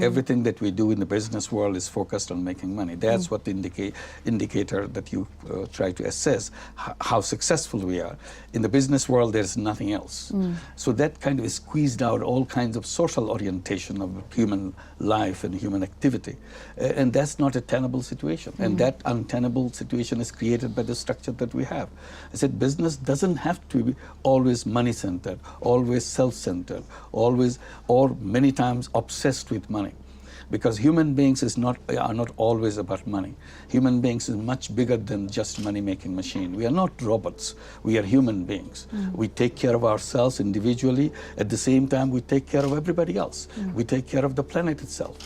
Everything that we do in the business world is focused on making money. That's what the indicator that you try to assess how successful we are. In the business world, there's nothing else. So that kind of squeezed out all kinds of social orientation of human life and human activity. And that's not a tenable situation. And that untenable situation is created by the structure that we have. I said business doesn't have to be always money-centered, always self-centered, always, or many times obsessed with money. Because human beings are not always about money. Human beings is much bigger than just money-making machine. We are not robots. We are human beings. We take care of ourselves individually. At the same time, we take care of everybody else. We take care of the planet itself.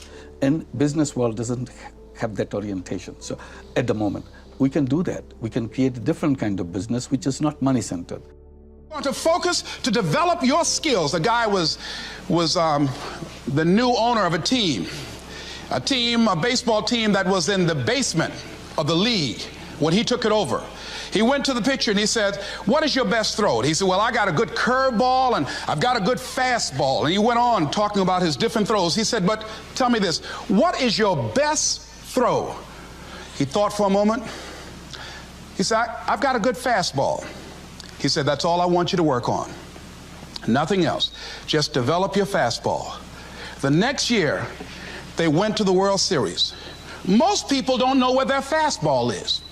And business world doesn't have that orientation. So at the moment, we can do that. We can create a different kind of business, which is not money-centered. Want to focus to develop your skills. The guy was the new owner of a baseball team that was in the basement of the league when he took it over. He went to the picture and he said, "What is your best throw?" He said, "Well, I got a good curveball and I've got a good fastball." And he went on talking about his different throws. He said, "But tell me this, what is your best throw?" He thought for a moment. He said, "I've got a good fastball." He said, "That's all I want you to work on. Nothing else. Just develop your fastball." The next year, they went to the World Series. Most people don't know where their fastball is.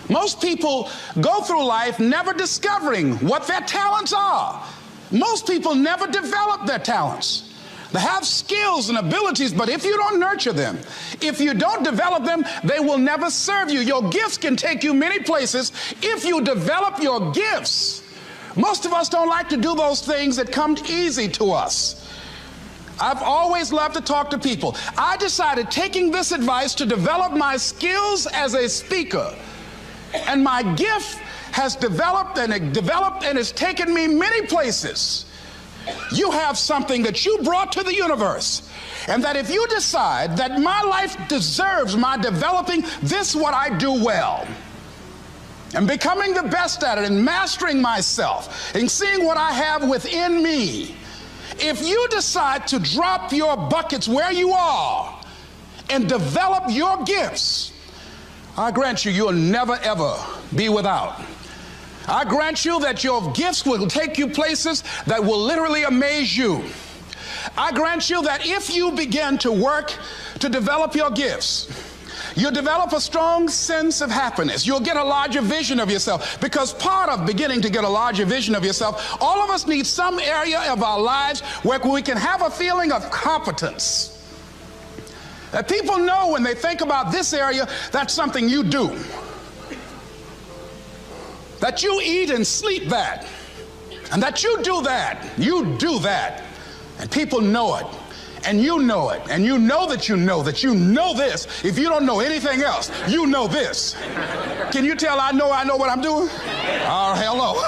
Most people go through life never discovering what their talents are. Most people never develop their talents. They have skills and abilities, but if you don't nurture them, if you don't develop them, they will never serve you. Your gifts can take you many places if you develop your gifts. Most of us don't like to do those things that come easy to us. I've always loved to talk to people. I decided, taking this advice, to develop my skills as a speaker. And my gift has developed and it's taken me many places. You have something that you brought to the universe. And that if you decide that my life deserves my developing this, what I do well, and becoming the best at it and mastering myself and seeing what I have within me, if you decide to drop your buckets where you are and develop your gifts, I grant you, you'll never ever be without. I grant you that your gifts will take you places that will literally amaze you. I grant you that if you begin to work to develop your gifts, you'll develop a strong sense of happiness. You'll get a larger vision of yourself, because part of beginning to get a larger vision of yourself, all of us need some area of our lives where we can have a feeling of competence. That people know when they think about this area, that's something you do. That you eat and sleep that. And that you do that. You do that. And people know it. And you know it. And you know that you know this. If you don't know anything else, you know this. Can you tell I know what I'm doing? Oh, hello.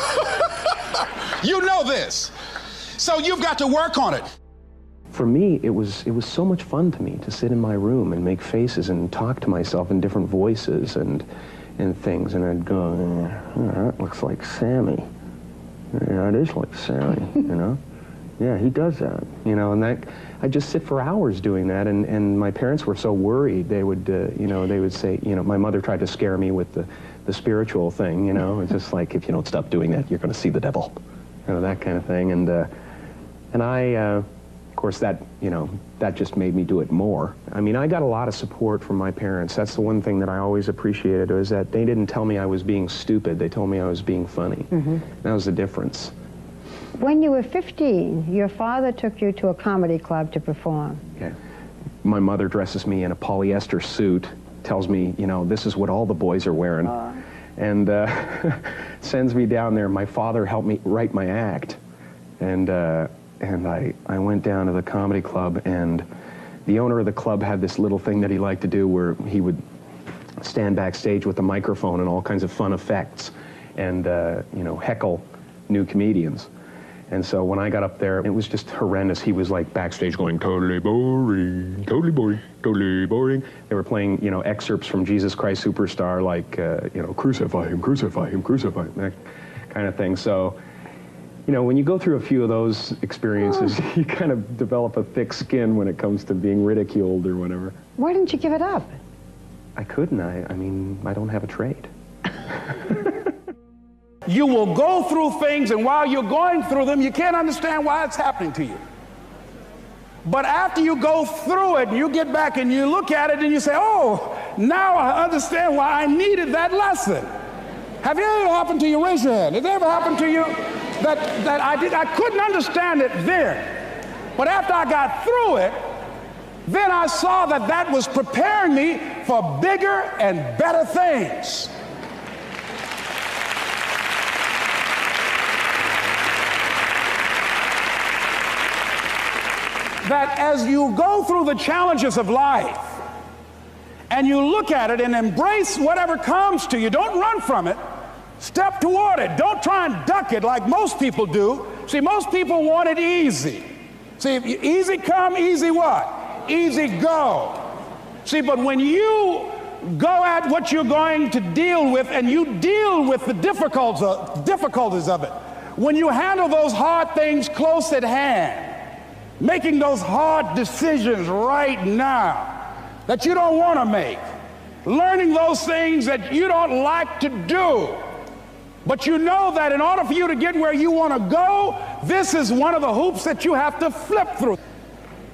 You know this. So you've got to work on it. For me, it was so much fun to me to sit in my room and make faces and talk to myself in different voices and things, and I'd go, that looks like Sammy. Yeah, it is like Sammy, you know? Yeah, he does that, you know, and that, I'd just sit for hours doing that, and my parents were so worried. They would, you know, they would say, you know, my mother tried to scare me with the spiritual thing, you know, it's just like, if you don't stop doing that, you're going to see the devil, you know, that kind of thing, and I, of course, that, you know, that just made me do it more. I mean, I got a lot of support from my parents. That's the one thing that I always appreciated, was that they didn't tell me I was being stupid. They told me I was being funny. That was the difference. When you were 15, your father took you to a comedy club to perform. Yeah. My mother dresses me in a polyester suit, tells me, you know, this is what all the boys are wearing, and sends me down there. My father helped me write my act, and I went down to the comedy club, and the owner of the club had this little thing that he liked to do where he would stand backstage with a microphone and all kinds of fun effects and, you know, heckle new comedians. And so when I got up there, it was just horrendous. He was like backstage going, totally boring, totally boring, totally boring. They were playing, you know, excerpts from Jesus Christ Superstar, like, you know, crucify him, crucify him, crucify him, that kind of thing. So You know, when you go through a few of those experiences, you kind of develop a thick skin when it comes to being ridiculed or whatever. Why didn't you give it up? I couldn't. I mean, I don't have a trade. You will go through things, and while you're going through them, you can't understand why it's happening to you. But after you go through it, you get back and you look at it and you say, oh, now I understand why I needed that lesson. Have it ever happened to you? Raise your hand. Has it ever happened to you that I couldn't understand it then, but after I got through it, then I saw that that was preparing me for bigger and better things. That as you go through the challenges of life and you look at it and embrace whatever comes to you, don't run from it. Step toward it. Don't try and duck it like most people do. See, most people want it easy. See, easy come, easy what? Easy go. See, but when you go at what you're going to deal with and you deal with the difficulties of it, when you handle those hard things close at hand, making those hard decisions right now that you don't want to make, learning those things that you don't like to do, but you know that in order for you to get where you want to go, this is one of the hoops that you have to flip through.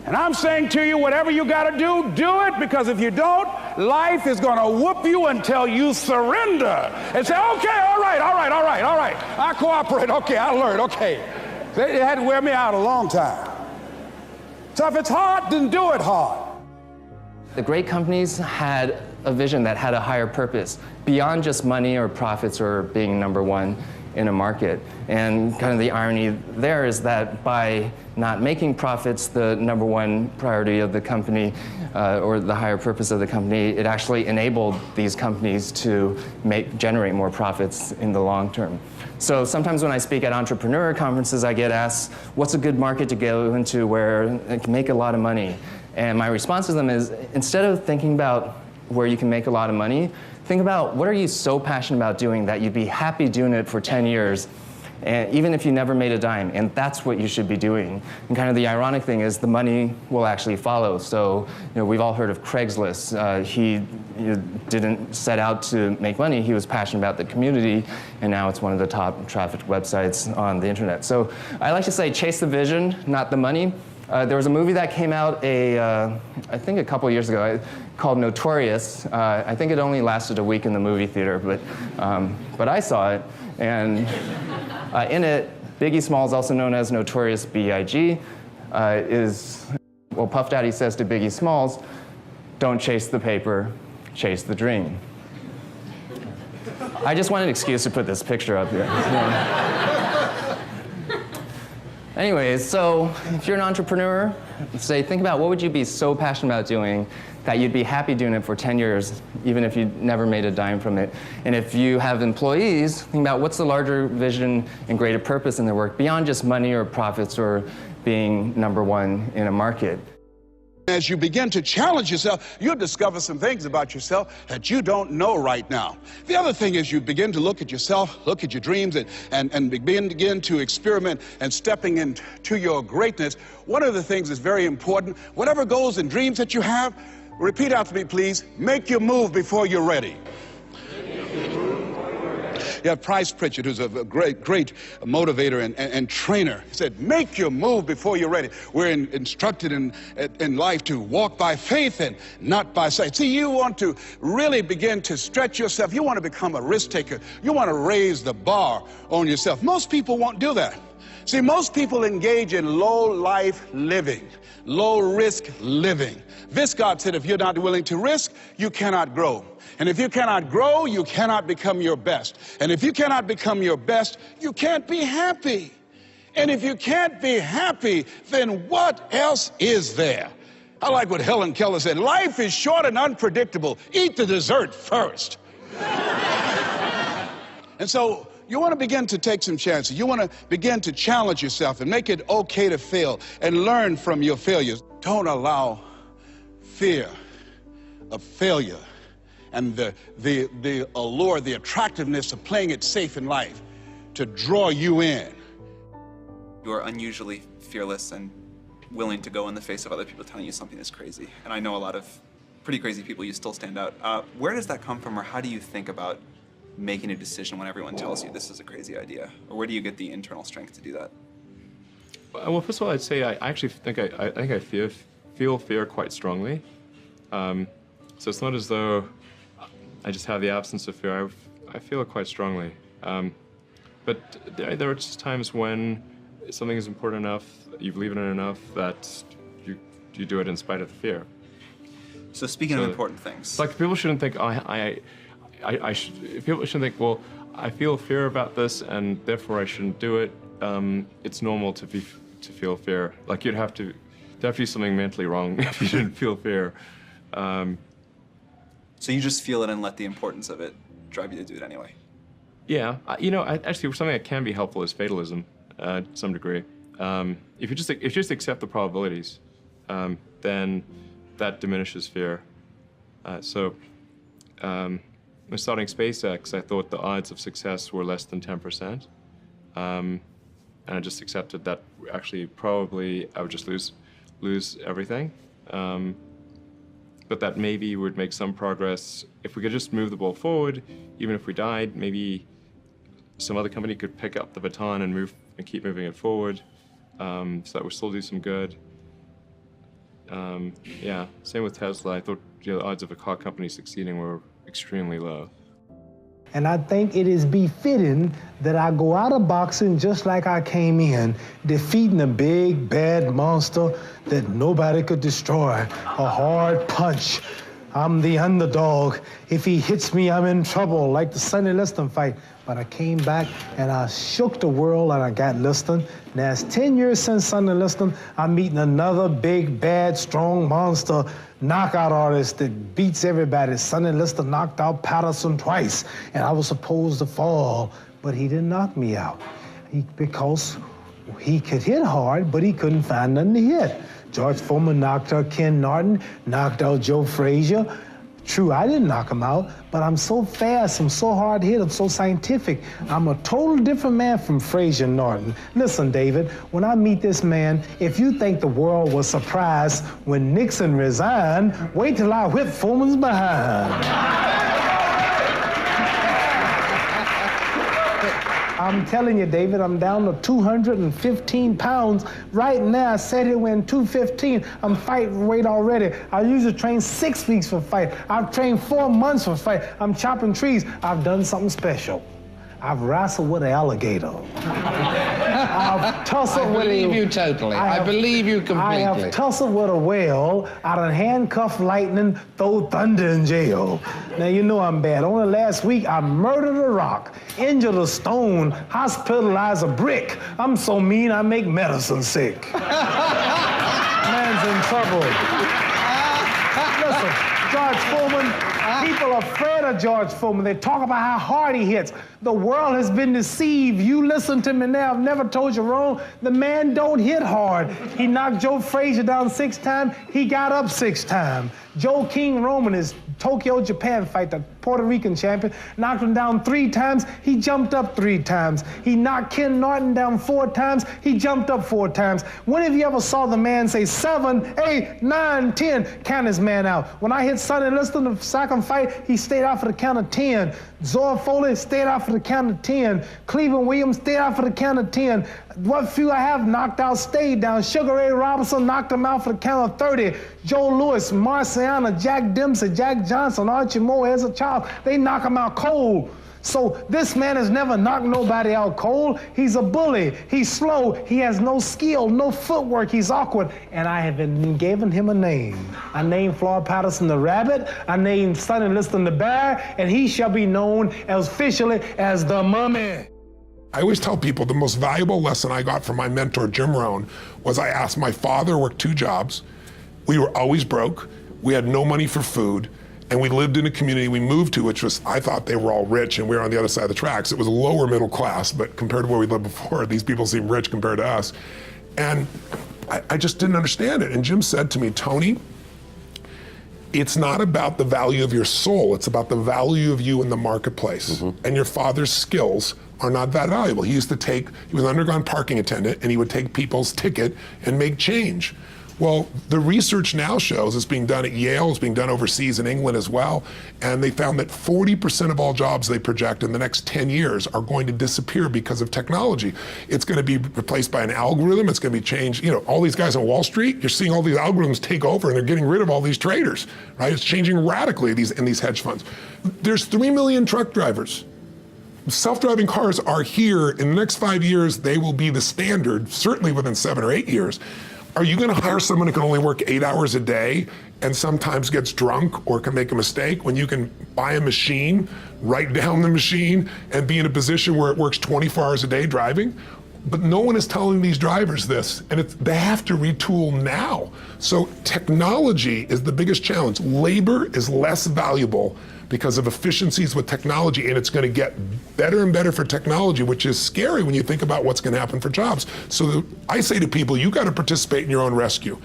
And I'm saying to you, whatever you got to do, do it, because if you don't, life is going to whoop you until you surrender and say, okay, all right, I cooperate, okay, I learned, okay. It had to wear me out a long time. So if it's hard, then do it hard. The great companies had a vision that had a higher purpose beyond just money or profits or being number one in a market. And kind of the irony there is that by not making profits the number one priority of the company or the higher purpose of the company, it actually enabled these companies to generate more profits in the long term. So sometimes when I speak at entrepreneur conferences, I get asked, what's a good market to go into where it can make a lot of money? And my response to them is, instead of thinking about where you can make a lot of money, think about what are you so passionate about doing that you'd be happy doing it for 10 years, and even if you never made a dime, and that's what you should be doing. And kind of the ironic thing is the money will actually follow. So, we've all heard of Craigslist. He didn't set out to make money. He was passionate about the community, and now it's one of the top trafficked websites on the internet. So I like to say, chase the vision, not the money. There was a movie that came out I think a couple years ago called Notorious. I think it only lasted a week in the movie theater, but I saw it. And in it, Biggie Smalls, also known as Notorious B.I.G., Puff Daddy says to Biggie Smalls, don't chase the paper, chase the dream. I just wanted an excuse to put this picture up here. Anyways, so if you're an entrepreneur, think about what would you be so passionate about doing that you'd be happy doing it for 10 years, even if you never made a dime from it. And if you have employees, think about what's the larger vision and greater purpose in their work beyond just money or profits or being number one in a market. As you begin to challenge yourself, you'll discover some things about yourself that you don't know right now. The other thing is you begin to look at yourself, look at your dreams, and begin to experiment and stepping into your greatness. One of the things that's very important, whatever goals and dreams that you have, repeat after me, please. Make your move before you're ready. You have Price Pritchett, who's a great motivator and trainer. He said, make your move before you're ready. We're instructed in life to walk by faith and not by sight. See, you want to really begin to stretch yourself. You want to become a risk taker. You want to raise the bar on yourself. Most people won't do that. See, most people engage in low-life living, low-risk living. Viscott said, if you're not willing to risk, you cannot grow. And if you cannot grow, you cannot become your best. And if you cannot become your best, you can't be happy. And if you can't be happy, then what else is there? I like what Helen Keller said, life is short and unpredictable. Eat the dessert first. And so you want to begin to take some chances. You want to begin to challenge yourself and make it okay to fail and learn from your failures. Don't allow fear of failure and the allure, the attractiveness of playing it safe in life to draw you in. You are unusually fearless and willing to go in the face of other people telling you something is crazy. And I know a lot of pretty crazy people, you still stand out. Where does that come from, or how do you think about making a decision when everyone tells you this is a crazy idea? Or where do you get the internal strength to do that? Well, first of all, I'd say I actually think I feel fear quite strongly. So it's not as though I just have the absence of fear. I feel it quite strongly. But there are just times when something is important enough, you believe in it enough, that you do it in spite of the fear. So speaking of important things. Like people shouldn't think, people shouldn't think, well, I feel fear about this and therefore I shouldn't do it. It's normal to feel fear. Like there'd have to be something mentally wrong if you didn't feel fear. So you just feel it and let the importance of it drive you to do it anyway? Yeah, actually something that can be helpful is fatalism, to some degree. If you just accept the probabilities, then that diminishes fear. When starting SpaceX, I thought the odds of success were less than 10%, and I just accepted that actually probably I would just lose everything. But that maybe would make some progress if we could just move the ball forward. Even if we died, maybe some other company could pick up the baton and keep moving it forward, so that would still do some good. Yeah, same with Tesla. I thought the odds of a car company succeeding were extremely low. And I think it is befitting that I go out of boxing just like I came in, defeating a big, bad monster that nobody could destroy. A hard punch. I'm the underdog. If he hits me, I'm in trouble, like the Sonny Liston fight. But I came back and I shook the world and I got Liston. Now it's 10 years since Sonny Liston. I'm meeting another big, bad, strong monster knockout artist that beats everybody. Sonny Liston knocked out Patterson twice, and I was supposed to fall, but he didn't knock me out because he could hit hard, but he couldn't find nothing to hit. George Foreman knocked out Ken Norton, knocked out Joe Frazier. True, I didn't knock him out, but I'm so fast, I'm so hard hit, I'm so scientific. I'm a total different man from Frazier and Norton. Listen, David, when I meet this man, if you think the world was surprised when Nixon resigned, wait till I whip Foreman's behind. I'm telling you, David, I'm down to 215 pounds. Right now, I said it when 215. I'm fighting weight already. I usually train 6 weeks for a fight. I've trained 4 months for a fight. I'm chopping trees. I've done something special. I've wrestled with an alligator. I've tussled with I believe you totally. I believe you completely. I have tussled with a whale. I done handcuffed lightning, throw thunder in jail. Now, you know I'm bad. Only last week, I murdered a rock, injured a stone, hospitalized a brick. I'm so mean, I make medicine sick. Man's in trouble. Listen, George Foreman, people are afraid of George Foreman. They talk about how hard he hits. The world has been deceived. You listen to me now. I've never told you wrong. The man don't hit hard. He knocked Joe Frazier down 6 times. He got up 6 times. Joe King Roman, his Tokyo, Japan fight, the Puerto Rican champion, knocked him down 3 times. He jumped up 3 times. He knocked Ken Norton down 4 times. He jumped up 4 times. When have you ever saw the man say 7, 8, 9, 10, count his man out? When I hit Sonny Liston the second fight, he stayed out for the count of 10. Zora Foley stayed out for the count of 10. Cleveland Williams stayed out for the count of 10. What few I have knocked out stayed down. Sugar Ray Robinson knocked him out for the count of 30. Joe Louis, Marciano, Jack Dempsey, Jack Johnson, Archie Moore, Ezra Charles, they knock him out cold. So this man has never knocked nobody out cold. He's a bully. He's slow. He has no skill, no footwork. He's awkward. And I have been given him a name. I named Floyd Patterson the Rabbit. I named Sonny Liston the Bear. And he shall be known as officially as the Mummy. I always tell people the most valuable lesson I got from my mentor, Jim Rohn, was I asked my father, worked 2 jobs. We were always broke. We had no money for food. And we lived in a community we moved to, which was, I thought they were all rich and we were on the other side of the tracks. It was a lower middle class, but compared to where we lived before, these people seem rich compared to us. And I just didn't understand it. And Jim said to me, Tony, it's not about the value of your soul, it's about the value of you in the marketplace. And your father's skills are not that valuable. He was an underground parking attendant, and he would take people's ticket and make change. Well, the research now shows, it's being done at Yale, it's being done overseas in England as well, and they found that 40% of all jobs they project in the next 10 years are going to disappear because of technology. It's going to be replaced by an algorithm, it's going to be changed. All these guys on Wall Street, you're seeing all these algorithms take over and they're getting rid of all these traders, right? It's changing radically in these hedge funds. There's 3 million truck drivers. Self-driving cars are here. In the next 5 years, they will be the standard, certainly within 7 or 8 years. Are you going to hire someone who can only work 8 hours a day and sometimes gets drunk or can make a mistake when you can buy a machine, write down the machine, and be in a position where it works 24 hours a day driving? But no one is telling these drivers this, and they have to retool now. So technology is the biggest challenge. Labor is less valuable because of efficiencies with technology, and it's going to get better and better for technology, which is scary when you think about what's going to happen for jobs. So I say to people, you've got to participate in your own rescue.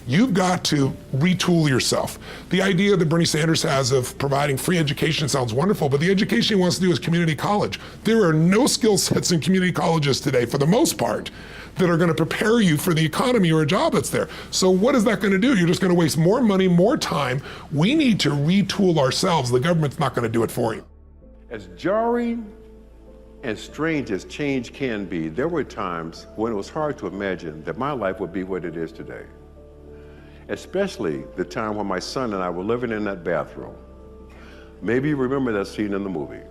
You've got to retool yourself. The idea that Bernie Sanders has of providing free education sounds wonderful, but the education he wants to do is community college. There are no skill sets in community colleges today, for the most part, that are going to prepare you for the economy or a job that's there. So what is that going to do? You're just going to waste more money, more time. We need to retool ourselves. The government's not going to do it for you. As jarring and strange as change can be, there were times when it was hard to imagine that my life would be what it is today. Especially the time when my son and I were living in that bathroom. Maybe you remember that scene in the movie.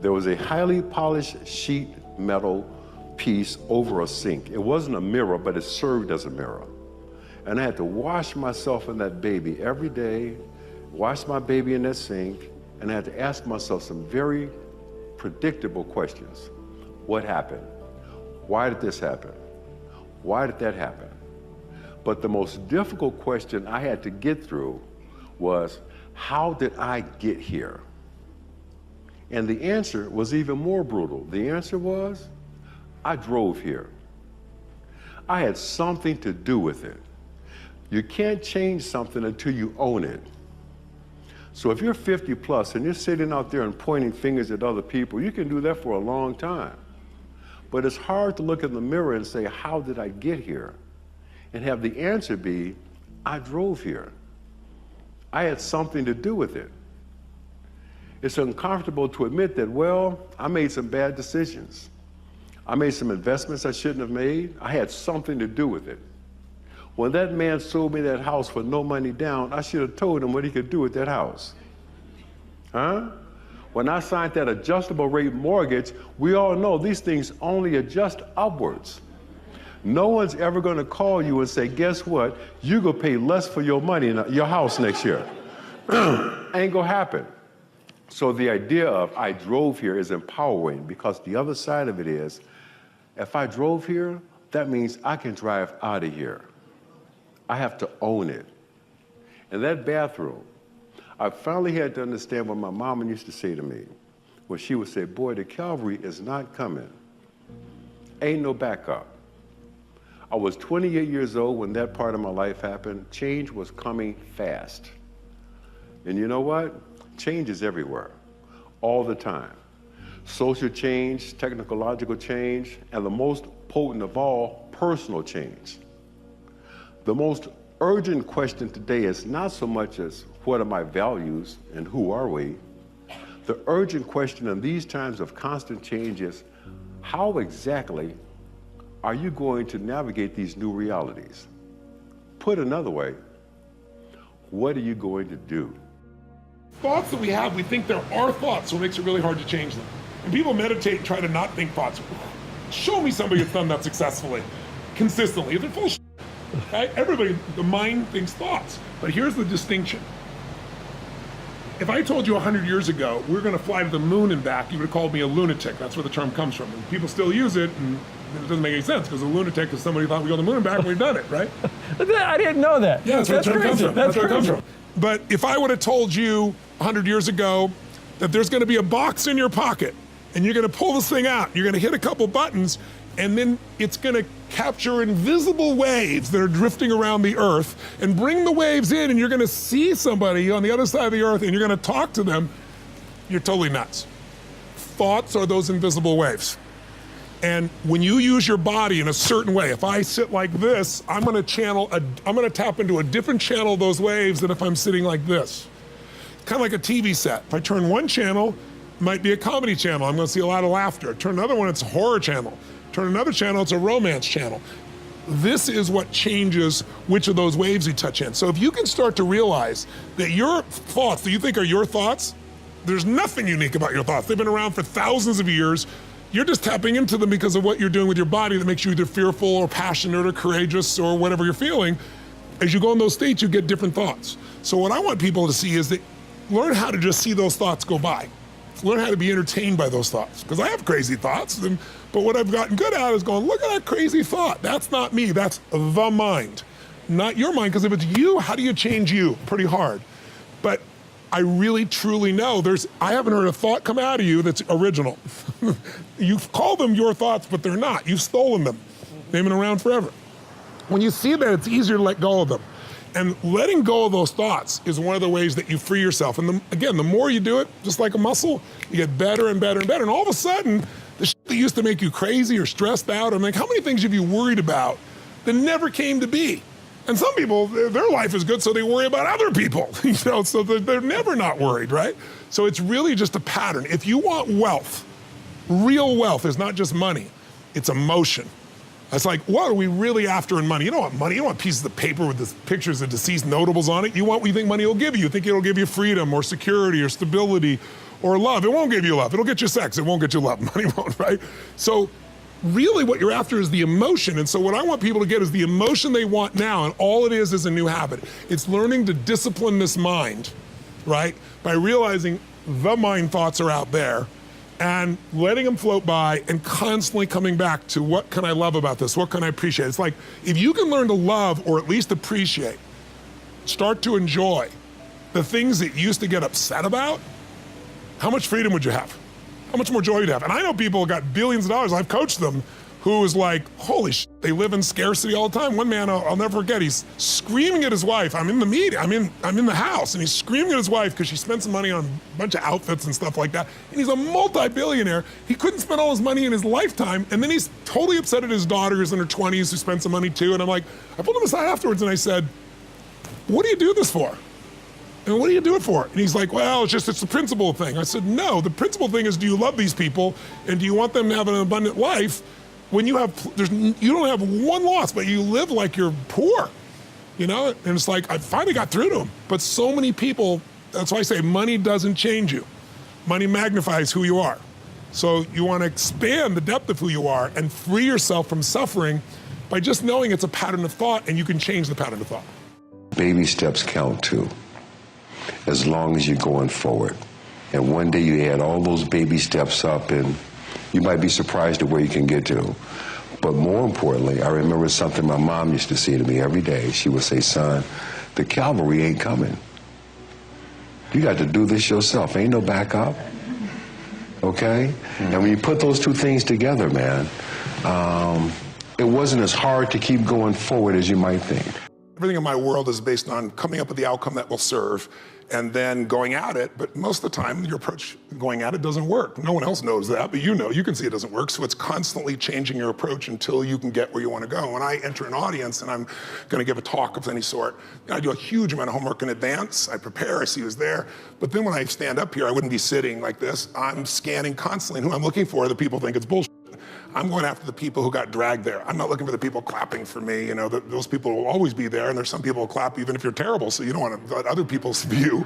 There was a highly polished sheet metal piece over a sink. It wasn't a mirror, but it served as a mirror. And I had to wash myself in that baby every day, wash my baby in that sink, and I had to ask myself some very predictable questions. What happened? Why did this happen? Why did that happen? But the most difficult question I had to get through was, how did I get here? And the answer was even more brutal. The answer was, I drove here. I had something to do with it. You can't change something until you own it. So if you're 50 plus and you're sitting out there and pointing fingers at other people, you can do that for a long time. But it's hard to look in the mirror and say, how did I get here? And have the answer be, I drove here. I had something to do with it. It's uncomfortable to admit that, well, I made some bad decisions. I made some investments I shouldn't have made. I had something to do with it. When that man sold me that house for no money down, I should have told him what he could do with that house. Huh? When I signed that adjustable rate mortgage, we all know these things only adjust upwards. No one's ever going to call you and say, guess what? You're going to pay less for your money in your house next year. Ain't going to happen. So the idea of I drove here is empowering, because the other side of it is, if I drove here, that means I can drive out of here. I have to own it. In that bathroom, I finally had to understand what my mama used to say to me, when she would say, boy, the cavalry is not coming. Ain't no backup. I was 28 years old when that part of my life happened. Change was coming fast. And you know what? Change is everywhere, all the time. Social change, technological change, and the most potent of all, personal change. The most urgent question today is not so much as what are my values and who are we? The urgent question in these times of constant change is, how exactly are you going to navigate these new realities? Put another way, what are you going to do? Thoughts that we have, we think there are thoughts, so it makes it really hard to change them. And people meditate and try to not think thoughts. Show me somebody that's done that successfully, consistently. They're full of shit. Right? Everybody, the mind thinks thoughts. But here's the distinction. If I told you 100 years ago we're going to fly to the moon and back, you would have called me a lunatic. That's where the term comes from. And people still use it, and it doesn't make any sense, because a lunatic is somebody who thought we go to the moon and back and we've done it, right? I didn't know that. Yeah, that's where the term comes from. That's where it comes crazy. from. But if I would have told you 100 years ago that there's going to be a box in your pocket and you're going to pull this thing out, you're going to hit a couple buttons, and then it's going to capture invisible waves that are drifting around the earth and bring the waves in, and you're going to see somebody on the other side of the earth and you're going to talk to them, you're totally nuts. thoughts are those invisible waves. And when you use your body in a certain way, if I sit like this, I'm gonna tap into a different channel of those waves than if I'm sitting like this. Kind of like a TV set. If I turn one channel, it might be a comedy channel. I'm gonna see a lot of laughter. Turn another one, it's a horror channel. Turn another channel, it's a romance channel. This is what changes which of those waves you touch in. So if you can start to realize that your thoughts that you think are your thoughts, there's nothing unique about your thoughts. They've been around for thousands of years. You're just tapping into them because of what you're doing with your body that makes you either fearful or passionate or courageous or whatever you're feeling. As you go in those states, you get different thoughts. So what I want people to see is that learn how to just see those thoughts go by. Learn how to be entertained by those thoughts. Because I have crazy thoughts, but what I've gotten good at is going, look at that crazy thought. That's not me, that's the mind. Not your mind, because if it's you, how do you change you? Pretty hard. But I really, truly know I haven't heard a thought come out of you that's original. You've called them your thoughts, but they're not. You've stolen them. They've been around forever. When you see that, it's easier to let go of them. And letting go of those thoughts is one of the ways that you free yourself. And again, the more you do it, just like a muscle, you get better and better and better. And all of a sudden, the shit that used to make you crazy or stressed out, I'm like, how many things have you worried about that never came to be? And some people, their life is good, so they worry about other people, so they're never not worried, right? So it's really just a pattern. If you want wealth, real wealth is not just money, it's emotion. It's like, what are we really after in money? You don't want money, you don't want pieces of paper with the pictures of deceased notables on it. You want what you think money will give you. You think it'll give you freedom or security or stability or love. It won't give you love, it'll get you sex, it won't get you love, money won't, right? So really what you're after is the emotion. And so what I want people to get is the emotion they want now, and all it is a new habit. It's learning to discipline this mind, right? By realizing the mind thoughts are out there and letting them float by and constantly coming back to what can I love about this? What can I appreciate? It's like, if you can learn to love or at least appreciate, start to enjoy the things that you used to get upset about, how much freedom would you have? How much more joy you'd have? And I know people who got billions of dollars, I've coached them, who is like, holy shit, they live in scarcity all the time. One man, I'll never forget, he's screaming at his wife. I'm in the meeting, I'm in the house, and he's screaming at his wife because she spent some money on a bunch of outfits and stuff like that. And he's a multi-billionaire. He couldn't spend all his money in his lifetime, and then he's totally upset at his daughter who's in her 20s who spent some money too. And I'm like, I pulled him aside afterwards and I said, what do you do this for? And what do you do it for? And he's like, well, it's the principal thing. I said, no, the principal thing is, do you love these people and do you want them to have an abundant life when you don't have one loss, but you live like you're poor, And it's like, I finally got through to him. But so many people, that's why I say money doesn't change you. Money magnifies who you are. So you want to expand the depth of who you are and free yourself from suffering by just knowing it's a pattern of thought, and you can change the pattern of thought. Baby steps count too, as long as you're going forward. And one day you add all those baby steps up and you might be surprised at where you can get to. But more importantly, I remember something my mom used to say to me every day. She would say, son, the cavalry ain't coming. You got to do this yourself. Ain't no backup. Okay? And when you put those two things together, man, it wasn't as hard to keep going forward as you might think. Everything in my world is based on coming up with the outcome that will serve and then going at it. But most of the time, your approach going at it doesn't work. No one else knows that, but you can see it doesn't work. So it's constantly changing your approach until you can get where you want to go. When I enter an audience and I'm going to give a talk of any sort, I do a huge amount of homework in advance. I prepare, I see who's there. But then when I stand up here, I wouldn't be sitting like this. I'm scanning constantly, and who I'm looking for, the people think it's bullshit. I'm going after the people who got dragged there. I'm not looking for the people clapping for me. Those people will always be there, and there's some people who clap even if you're terrible, so you don't want to let other people's view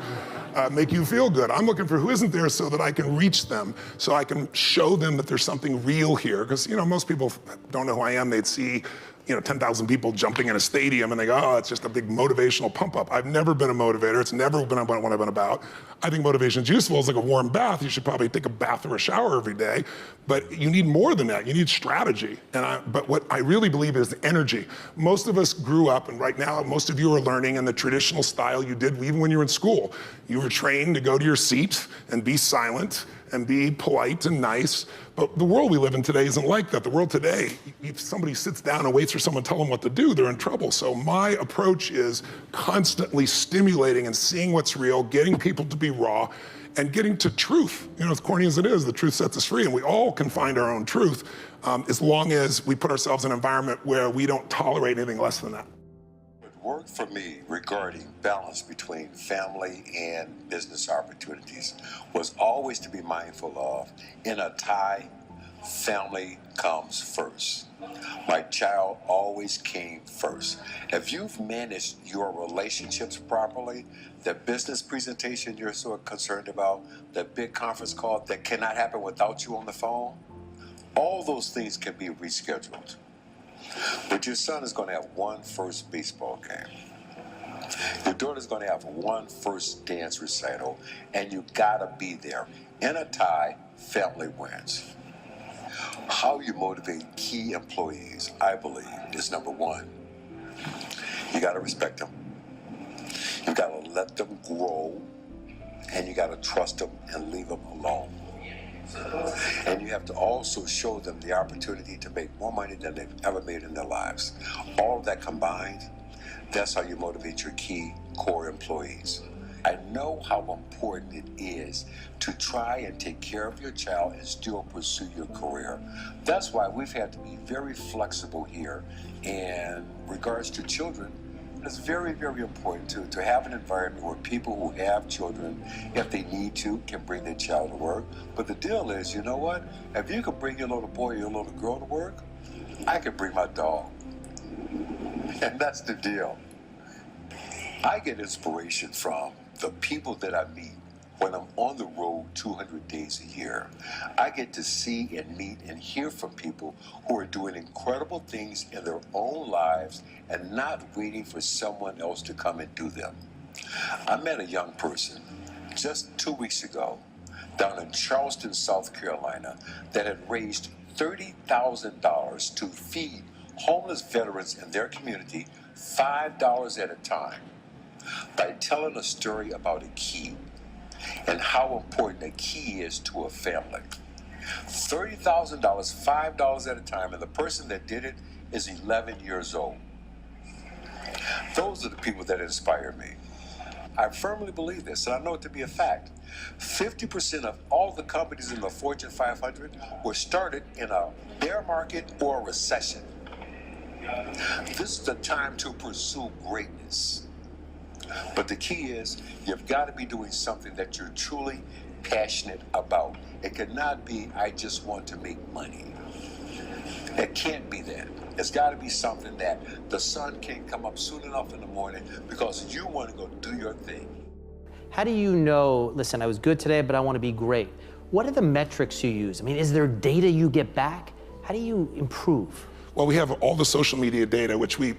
make you feel good. I'm looking for who isn't there so that I can reach them, so I can show them that there's something real here. Because, most people don't know who I am. They'd see 10,000 people jumping in a stadium and they go, oh, it's just a big motivational pump up. I've never been a motivator. It's never been what I've been about. I think motivation is useful. It's like a warm bath. You should probably take a bath or a shower every day, but you need more than that. You need strategy. But what I really believe is energy. Most of us grew up, and right now, most of you are learning in the traditional style you did even when you were in school. You were trained to go to your seat and be silent and be polite and nice. But the world we live in today isn't like that. The world today, if somebody sits down and waits for someone to tell them what to do, they're in trouble. So my approach is constantly stimulating and seeing what's real, getting people to be raw, and getting to truth. You know, as corny as it is, the truth sets us free, and we all can find our own truth as long as we put ourselves in an environment where we don't tolerate anything less than that. What worked for me regarding balance between family and business opportunities was always to be mindful of, in a tie, family comes first. My child always came first. If you've managed your relationships properly, the business presentation you're so concerned about, the big conference call that cannot happen without you on the phone, all those things can be rescheduled. But your son is going to have one first baseball game. Your daughter's going to have one first dance recital, and you gotta be there. In a tie, family wins. How you motivate key employees, I believe, is number one. You gotta respect them. You gotta let them grow, and you gotta trust them and leave them alone. And you have to also show them the opportunity to make more money than they've ever made in their lives. All of that combined, that's how you motivate your key core employees. I know how important it is to try and take care of your child and still pursue your career. That's why we've had to be very flexible here. In regards to children, it's very, very important to have an environment where people who have children, if they need to, can bring their child to work. But the deal is, you know what? If you can bring your little boy or your little girl to work, I can bring my dog. And that's the deal. I get inspiration from the people that I meet when I'm on the road 200 days a year. I get to see and meet and hear from people who are doing incredible things in their own lives and not waiting for someone else to come and do them. I met a young person just 2 weeks ago down in Charleston, South Carolina, that had raised $30,000 to feed homeless veterans in their community $5 at a time by telling a story about a key and how important a key is to a family. $30,000, $5 at a time, and the person that did it is 11 years old. Those are the people that inspire me. I firmly believe this, and I know it to be a fact. 50% of all the companies in the Fortune 500 were started in a bear market or a recession. This is the time to pursue greatness. But the key is, you've got to be doing something that you're truly passionate about. It cannot be, I just want to make money. It can't be that. It's got to be something that the sun can't come up soon enough in the morning because you want to go do your thing. How do you know, listen, I was good today, but I want to be great? What are the metrics you use? I mean, is there data you get back? How do you improve? Well, we have all the social media data, which we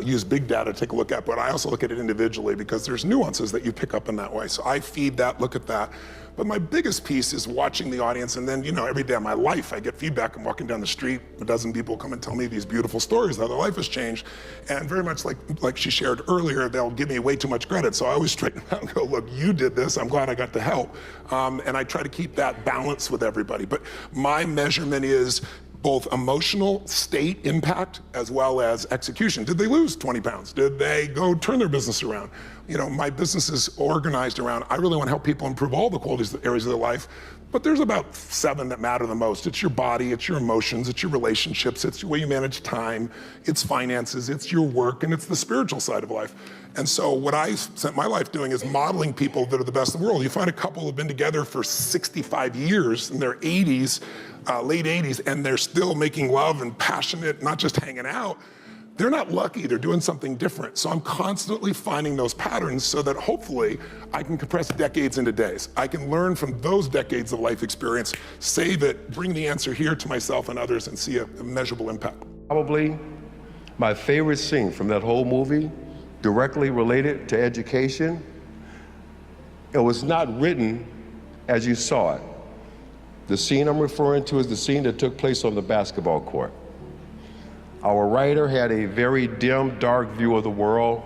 use big data to take a look at, but I also look at it individually because there's nuances that you pick up in that way. So I feed that, look at that. But my biggest piece is watching the audience, and then, you know, every day of my life, I get feedback. I'm walking down the street, a dozen people come and tell me these beautiful stories, how their life has changed. And very much like she shared earlier, they'll give me way too much credit. So I always straighten out and go, look, you did this, I'm glad I got to help. And I try to keep that balance with everybody. But my measurement is both emotional state impact as well as execution. Did they lose 20 pounds? Did they go turn their business around? You know, my business is organized around, I really want to help people improve all the qualities, areas of their life, but there's about 7 that matter the most. It's your body, it's your emotions, it's your relationships, it's the way you manage time, it's finances, it's your work, and it's the spiritual side of life. And so what I spent my life doing is modeling people that are the best in the world. You find a couple who've been together for 65 years in their 80s, late 80s, and they're still making love and passionate, not just hanging out. They're not lucky, they're doing something different. So I'm constantly finding those patterns so that hopefully I can compress decades into days. I can learn from those decades of life experience, save it, bring the answer here to myself and others, and see a measurable impact. Probably my favorite scene from that whole movie, directly related to education, it was not written as you saw it. The scene I'm referring to is the scene that took place on the basketball court. Our writer had a very dim, dark view of the world,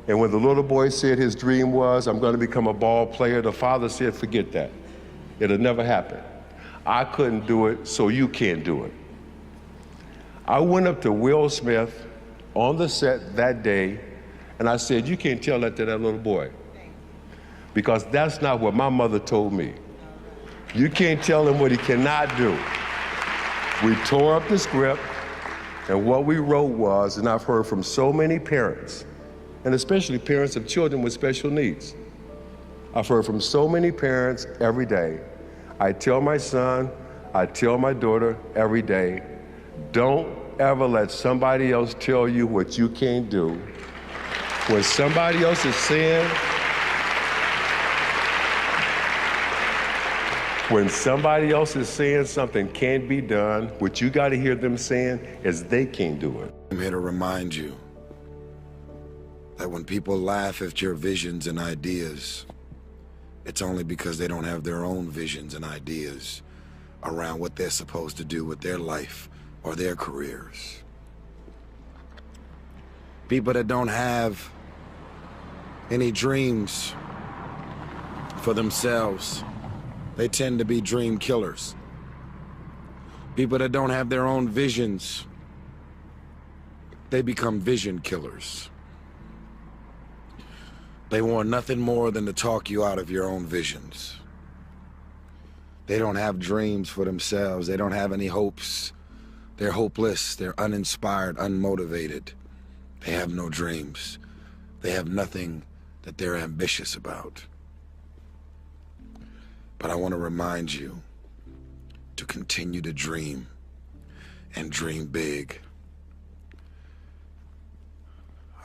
and when the little boy said his dream was, I'm going to become a ball player, the father said, forget that. It'll never happen. I couldn't do it, so you can't do it. I went up to Will Smith on the set that day, and I said, you can't tell that to that little boy. because that's not what my mother told me. You can't tell him what he cannot do. We tore up the script, and what we wrote was, and I've heard from so many parents, and especially parents of children with special needs. I've heard from so many parents every day. I tell my son, I tell my daughter every day, don't ever let somebody else tell you what you can't do. When somebody else is saying, something can't be done, what you got to hear them saying is they can't do it. I'm here to remind you that when people laugh at your visions and ideas, it's only because they don't have their own visions and ideas around what they're supposed to do with their life or their careers. People that don't have any dreams for themselves, they tend to be dream killers. People that don't have their own visions, they become vision killers. They want nothing more than to talk you out of your own visions. They don't have dreams for themselves. They don't have any hopes. They're hopeless. They're uninspired, unmotivated. They have no dreams. They have nothing that they're ambitious about. But I want to remind you to continue to dream and dream big.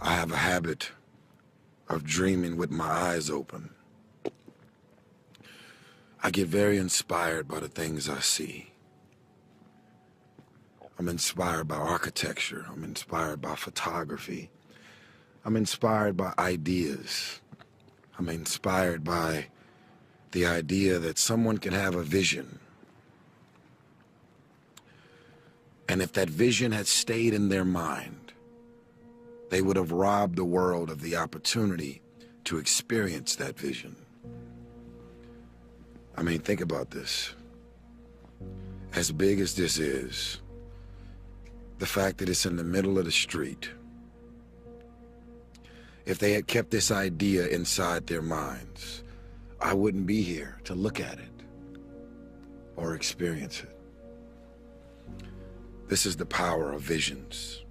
I have a habit of dreaming with my eyes open. I get very inspired by the things I see. I'm inspired by architecture. I'm inspired by photography. I'm inspired by ideas. I'm inspired by the idea that someone can have a vision. And if that vision had stayed in their mind, they would have robbed the world of the opportunity to experience that vision. I mean, think about this. As big as this is, the fact that it's in the middle of the street, if they had kept this idea inside their minds, I wouldn't be here to look at it or experience it. This is the power of visions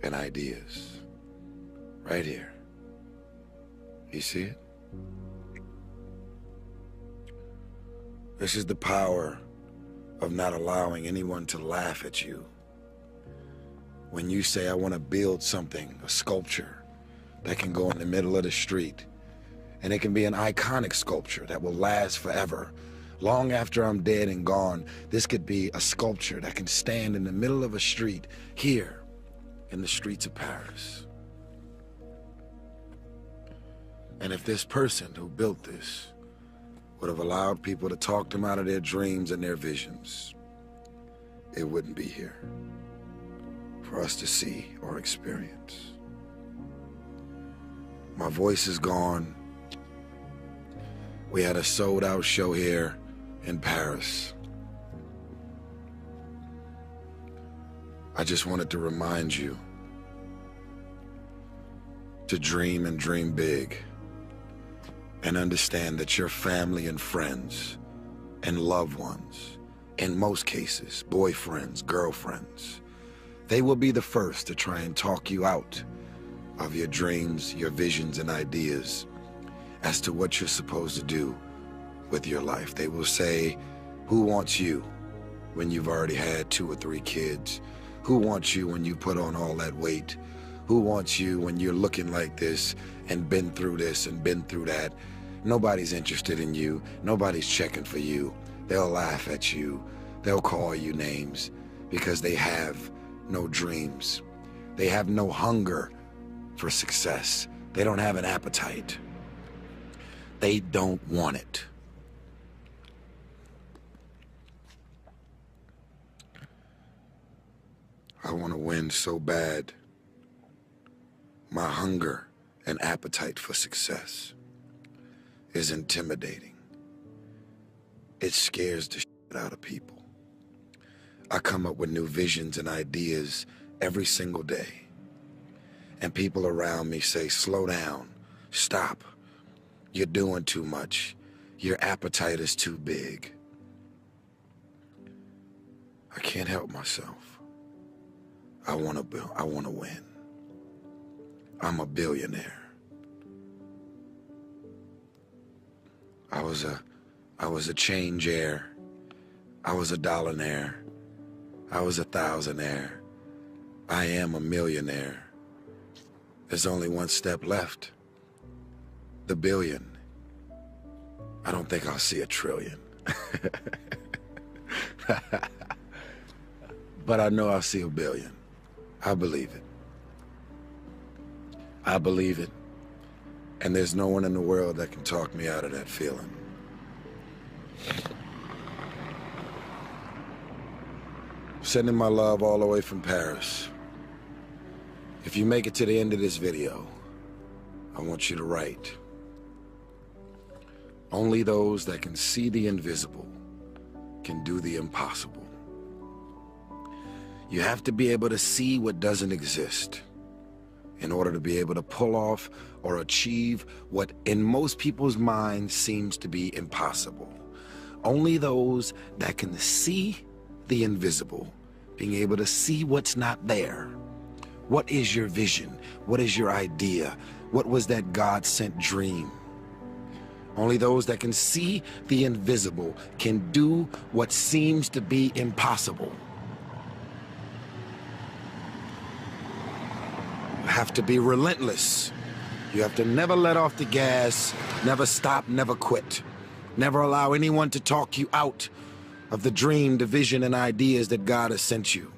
and ideas. Right here. You see it? This is the power of not allowing anyone to laugh at you. When you say, I want to build something, a sculpture that can go in the middle of the street, and it can be an iconic sculpture that will last forever. Long after I'm dead and gone, this could be a sculpture that can stand in the middle of a street here in the streets of Paris. And if this person who built this would have allowed people to talk them out of their dreams and their visions, it wouldn't be here for us to see or experience. My voice is gone. We had a sold-out show here in Paris. I just wanted to remind you to dream and dream big, and understand that your family and friends and loved ones, in most cases, boyfriends, girlfriends, they will be the first to try and talk you out of your dreams, your visions, and ideas as to what you're supposed to do with your life. They will say, who wants you when you've already had 2 or 3 kids? Who wants you when you put on all that weight? Who wants you when you're looking like this and been through this and been through that? Nobody's interested in you. Nobody's checking for you. They'll laugh at you. They'll call you names because they have no dreams. They have no hunger for success. They don't have an appetite. They don't want it. I want to win so bad. My hunger and appetite for success is intimidating. It scares the shit out of people. I come up with new visions and ideas every single day. And people around me say, slow down, stop. You're doing too much. Your appetite is too big. I can't help myself. I want to win. I'm a billionaire. I was a change-aire. I was a dollar-naire. I was a thousandaire. I am a millionaire. There's only one step left. The billion. I don't think I'll see a trillion. But I know I'll see a billion. I believe it. I believe it. And there's no one in the world that can talk me out of that feeling. Sending my love all the way from Paris. If you make it to the end of this video, I want you to write, only those that can see the invisible can do the impossible. You have to be able to see what doesn't exist in order to be able to pull off or achieve what in most people's minds seems to be impossible. Only those that can see the invisible, being able to see what's not there. What is your vision? What is your idea? What was that God-sent dream? Only those that can see the invisible can do what seems to be impossible. You have to be relentless. You have to never let off the gas, never stop, never quit. Never allow anyone to talk you out of the dream, the vision, and ideas that God has sent you.